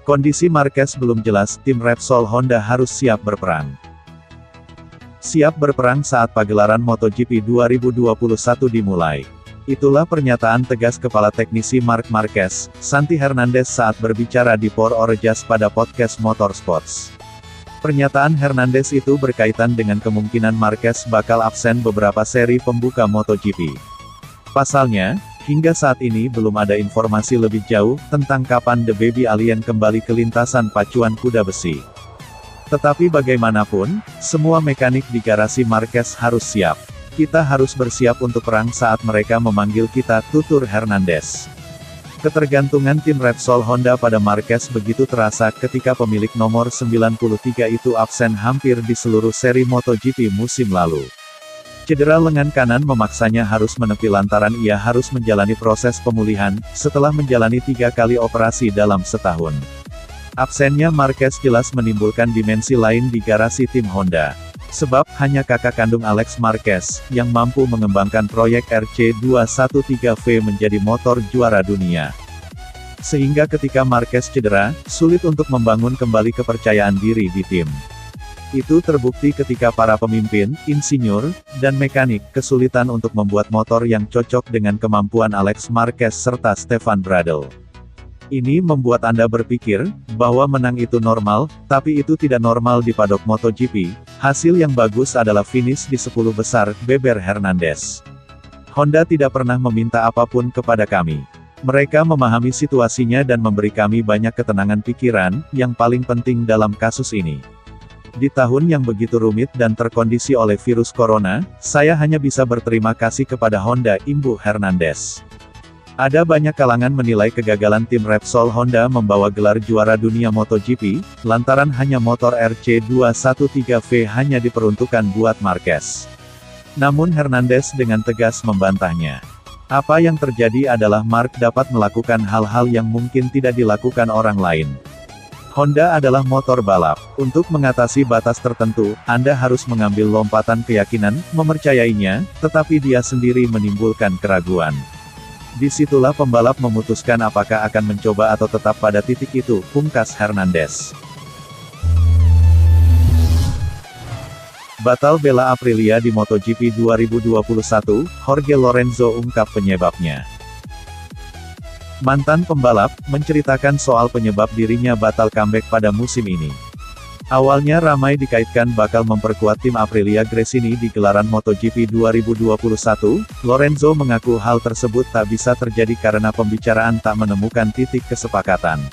Kondisi Marquez belum jelas, tim Repsol Honda harus siap berperang. Siap berperang saat pagelaran MotoGP 2021 dimulai. Itulah pernyataan tegas Kepala Teknisi Marc Marquez, Santi Hernandez saat berbicara di Por Orjas pada podcast Motorsports. Pernyataan Hernandez itu berkaitan dengan kemungkinan Marquez bakal absen beberapa seri pembuka MotoGP. Pasalnya, hingga saat ini belum ada informasi lebih jauh tentang kapan The Baby Alien kembali ke lintasan pacuan kuda besi. Tetapi bagaimanapun, semua mekanik di garasi Marquez harus siap. Kita harus bersiap untuk perang saat mereka memanggil kita, tutur Hernandez. Ketergantungan tim Repsol Honda pada Marquez begitu terasa ketika pemilik nomor 93 itu absen hampir di seluruh seri MotoGP musim lalu. Cedera lengan kanan memaksanya harus menepi lantaran ia harus menjalani proses pemulihan, setelah menjalani 3 kali operasi dalam setahun. Absennya Marquez jelas menimbulkan dimensi lain di garasi tim Honda. Sebab, hanya kakak kandung Alex Marquez, yang mampu mengembangkan proyek RC213V menjadi motor juara dunia. Sehingga ketika Marquez cedera, sulit untuk membangun kembali kepercayaan diri di tim. Itu terbukti ketika para pemimpin, insinyur, dan mekanik, kesulitan untuk membuat motor yang cocok dengan kemampuan Alex Marquez serta Stefan Bradl. Ini membuat Anda berpikir, bahwa menang itu normal, tapi itu tidak normal di padok MotoGP. Hasil yang bagus adalah finish di 10 besar, beber Hernandez. Honda tidak pernah meminta apapun kepada kami. Mereka memahami situasinya dan memberi kami banyak ketenangan pikiran, yang paling penting dalam kasus ini. Di tahun yang begitu rumit dan terkondisi oleh virus corona, saya hanya bisa berterima kasih kepada Honda, imbuh Hernandez. Ada banyak kalangan menilai kegagalan tim Repsol Honda membawa gelar juara dunia MotoGP, lantaran hanya motor RC213V hanya diperuntukkan buat Marquez. Namun Hernandez dengan tegas membantahnya. Apa yang terjadi adalah Marc dapat melakukan hal-hal yang mungkin tidak dilakukan orang lain. Honda adalah motor balap. Untuk mengatasi batas tertentu, Anda harus mengambil lompatan keyakinan, mempercayainya, tetapi dia sendiri menimbulkan keraguan. Disitulah pembalap memutuskan apakah akan mencoba atau tetap pada titik itu, pungkas Hernandez. Batal bela Aprilia di MotoGP 2021, Jorge Lorenzo ungkap penyebabnya. Mantan pembalap, menceritakan soal penyebab dirinya batal comeback pada musim ini. Awalnya ramai dikaitkan bakal memperkuat tim Aprilia Gresini di gelaran MotoGP 2021, Lorenzo mengaku hal tersebut tak bisa terjadi karena pembicaraan tak menemukan titik kesepakatan.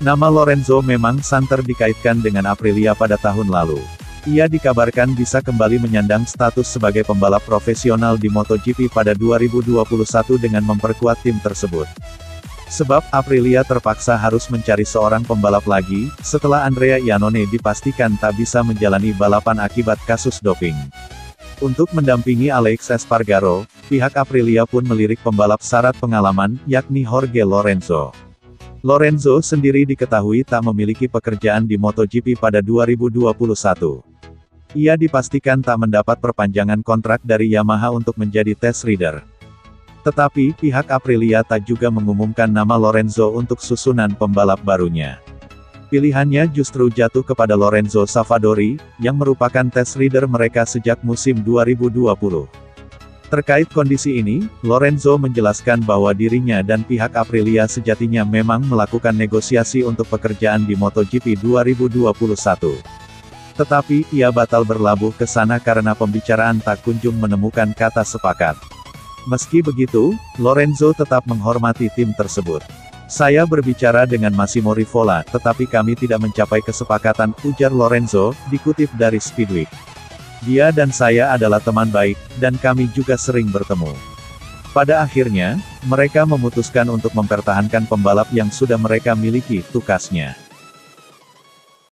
Nama Lorenzo memang santer dikaitkan dengan Aprilia pada tahun lalu. Ia dikabarkan bisa kembali menyandang status sebagai pembalap profesional di MotoGP pada 2021 dengan memperkuat tim tersebut. Sebab, Aprilia terpaksa harus mencari seorang pembalap lagi, setelah Andrea Iannone dipastikan tak bisa menjalani balapan akibat kasus doping. Untuk mendampingi Alex Espargaro, pihak Aprilia pun melirik pembalap syarat pengalaman, yakni Jorge Lorenzo. Lorenzo sendiri diketahui tak memiliki pekerjaan di MotoGP pada 2021. Ia dipastikan tak mendapat perpanjangan kontrak dari Yamaha untuk menjadi test rider. Tetapi, pihak Aprilia tak juga mengumumkan nama Lorenzo untuk susunan pembalap barunya. Pilihannya justru jatuh kepada Lorenzo Savadori, yang merupakan test rider mereka sejak musim 2020. Terkait kondisi ini, Lorenzo menjelaskan bahwa dirinya dan pihak Aprilia sejatinya memang melakukan negosiasi untuk pekerjaan di MotoGP 2021. Tetapi, ia batal berlabuh ke sana karena pembicaraan tak kunjung menemukan kata sepakat. Meski begitu, Lorenzo tetap menghormati tim tersebut. Saya berbicara dengan Massimo Rivola, tetapi kami tidak mencapai kesepakatan, ujar Lorenzo, dikutip dari Speedweek. Dia dan saya adalah teman baik, dan kami juga sering bertemu. Pada akhirnya, mereka memutuskan untuk mempertahankan pembalap yang sudah mereka miliki, tukasnya.